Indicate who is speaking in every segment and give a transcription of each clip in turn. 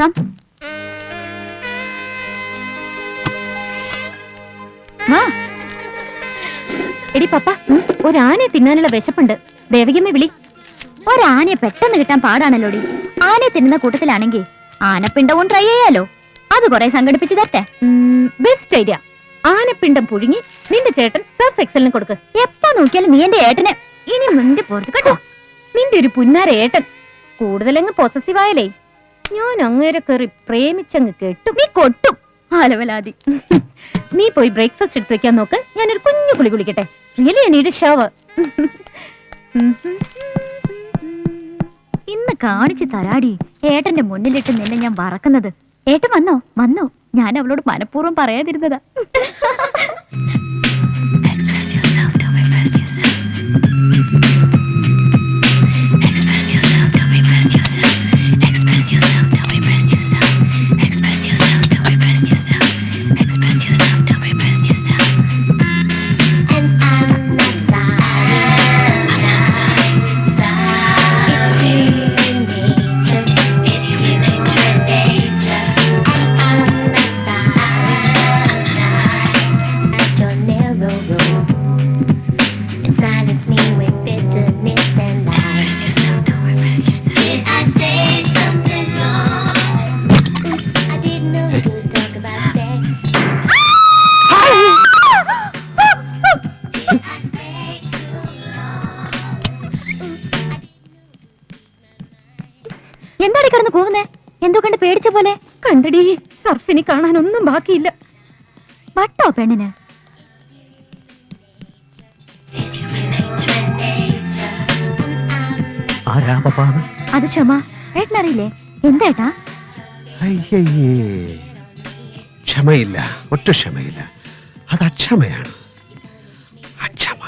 Speaker 1: Come. വാ. എടി പപ്പ, ഒരാനയെ തിന്നാനുള്ള വിശപ്പുണ്ട്. ദേവകിയമ്മ വിളി. ഒരാനയെ പെട്ടെന്ന് കിട്ടാൻ പാടാണല്ലോടി. ആനയെ തിന്നുന്ന കൂട്ടത്തിലാണെങ്കിൽ ആനപ്പിണ്ടവും ട്രൈ ചെയ്യാലോ. അത് കുറെ സംഘടിപ്പിച്ച് തരട്ടെ. Best idea. ആനപ്പിണ്ടം പുഴുങ്ങി നിന്റെ ചേട്ടൻ സർഫ് എക്സലിന് കൊടുക്ക്. എപ്പ നോക്കിയാലും നീ എന്റെ ഏട്ടന് ഇനി നിന്റെ പുറത്ത് കേട്ടോ. നിന്റെ ഒരു പുന്നാര ഏട്ടൻ കൂടുതലങ്ങ് പൊസസീവായാലേ ഞാൻ അങ്ങേരെ കയറി പ്രേമിച്ചങ്ങ് കെട്ടും. നീ കൊട്ടും. ആലവലാതി. നീ പോയി ബ്രേക്ക്ഫാസ്റ്റ് എടുത്ത് വെക്കാൻ നോക്ക്. ഞാനൊരു കുഞ്ഞു കുളി കുളിക്കട്ടെ. Really I need a shower. ഇന്ന് കാണിച്ചു തരാടി ഏട്ടന്റെ മുന്നിലിട്ട് നിന്നെ ഞാൻ വറക്കുന്നത്. ഏട്ടൻ വന്നോ? വന്നോ? ഞാൻ അവളോട് മനഃപൂർവ്വം പറയാതിരുന്നതാ. എന്താടി കിടന്ന് കൂവുന്നേ? എന്തോ കണ്ട് പേടിച്ച പോലെ. കണ്ടടി, സർഫിനി കാണാനൊന്നും ബാക്കിയില്ല. വട്ടോ പെണ്ണിന്? അത് ക്ഷമ. ഏട്ടനറിയില്ലേ? എന്താ?
Speaker 2: ക്ഷമയില്ല, ഒറ്റ ക്ഷമയില്ല. അത് അക്ഷമയാണ്. അക്ഷമ.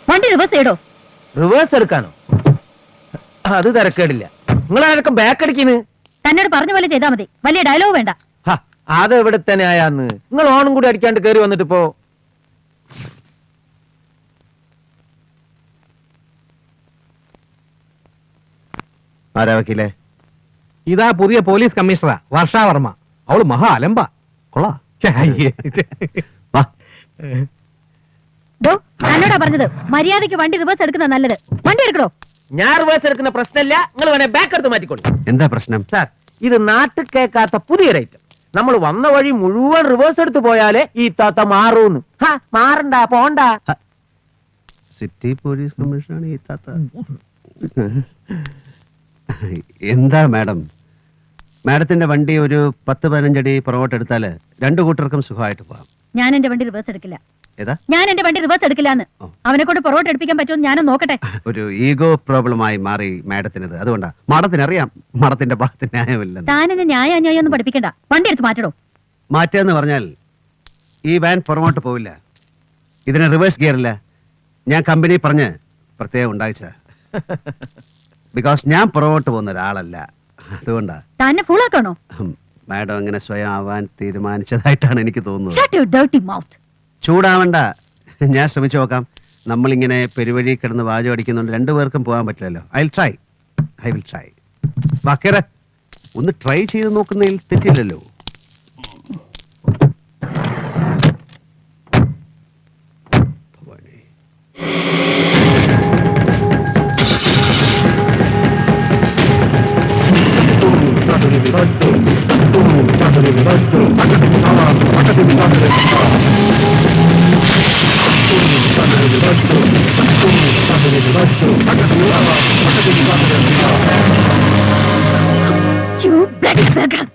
Speaker 1: വണ്ടി റിവേഴ്സ് ചെയ്തോ?
Speaker 3: റിവേഴ്സ് എടുക്കാനോ? അത് തിരക്കേടില്ല. നിങ്ങളാരൊക്കെ ബാക്ക് അടിക്കുന്നു?
Speaker 1: തന്നോട് പറഞ്ഞ പോലെ ചെയ്താൽ മതി. വലിയ ഡയലോഗ് വേണ്ട.
Speaker 3: അത് എവിടെ തന്നെ ആയാന്ന്. നിങ്ങൾ ഓണും കൂടി അടിക്കാണ്ട് കയറി വന്നിട്ട് ഇപ്പോ
Speaker 2: ആരാ വക്കീലേ?
Speaker 3: ഇതാ പുതിയ പോലീസ് കമ്മീഷണറാ, വർഷാവർമ്മ. അവള് മഹാ അലമ്പ. കൊള്ളാ.
Speaker 1: തന്നോടാ പറഞ്ഞത് മര്യാദയ്ക്ക് വണ്ടി റിവേഴ്സ് എടുക്കുന്ന നല്ലത്. വണ്ടി എടുക്കണോ?
Speaker 3: ഞാൻ റിവേഴ്സ് എടുക്കുന്ന പ്രശ്നമില്ല. നിങ്ങൾ വേണേ ബാക്ക് എടുത്ത് മാറ്റിക്കോളൂ.
Speaker 2: എന്താ പ്രശ്നം?
Speaker 3: സാർ, ഇത് നാട്ടിൽ കേൾക്കാത്ത പുതിയൊരു ഐറ്റം. നമ്മൾ വന്ന വഴി മുഴുവൻ റിവേഴ്സ് എടുത്ത് പോയാലേ ഈ താത്ത മാറൂന്ന്. മാറണ്ട, പോണ്ട.
Speaker 2: സിറ്റി പോലീസ് കമ്മീഷനാണ് ഈ താത്ത. എന്താ മാഡം, മാഡത്തിന്റെ വണ്ടി ഒരു 10-15 അടി പുറകോട്ട് എടുത്താല് രണ്ടു കൂട്ടർക്കും സുഖമായിട്ട് പോവാം.
Speaker 1: ഞാൻ എന്റെ വണ്ടി റിവേഴ്സ് എടുക്കില്ല.
Speaker 2: ഏതാ?
Speaker 1: ഞാൻ എന്റെ വണ്ടി റിവേഴ്സ് എടുക്കില്ലാന്ന്. അവനെ കൊണ്ട് പുറകോട്ട് എടുപ്പിക്കാൻ പറ്റുമോ ഞാനും നോക്കട്ടെ.
Speaker 2: ഒരു ഈഗോ പ്രോബ്ലമായി മാറി മാഡത്തിനത്. അതുകൊണ്ടാ. മാഡത്തിനറിയാം മാഡത്തിന്റെ ഭാഗത്ത് ന്യായമില്ല.
Speaker 1: താനെന്നെ ന്യായം ഒന്നും പഠിപ്പിക്കണ്ട. വണ്ടി എടുത്ത് മാറ്റണോ?
Speaker 2: മാറ്റുകയെന്ന് പറഞ്ഞാൽ ഈ വാൻ പുറകോട്ട് പോവില്ല. ഇതിന് റിവേഴ്സ് ഗിയറില്ല. ഞാൻ കമ്പനി പറഞ്ഞ് പ്രത്യേകം ഉണ്ടായിച്ച. ബിക്കോസ് ഞാൻ പുറകോട്ട് പോകുന്ന ഒരാളല്ല. അതുകൊണ്ടാ.
Speaker 1: തന്നെ ഫുള്ളാക്കണോ?
Speaker 2: മാഡം അങ്ങനെ സ്വയം ആവാൻ തീരുമാനിച്ചതായിട്ടാണ് എനിക്ക് തോന്നുന്നത്. ചൂടാവണ്ട, ഞാൻ ശ്രമിച്ചു നോക്കാം. നമ്മളിങ്ങനെ പെരുവഴി കിടന്ന് വാചം അടിക്കുന്നുണ്ട്. രണ്ടുപേർക്കും പോകാൻ പറ്റില്ലല്ലോ. I will try. വാക്കേറെ ഒന്ന് ട്രൈ ചെയ്ത് നോക്കുന്നതിൽ തെറ്റില്ലല്ലോ.
Speaker 1: You bloody beggar!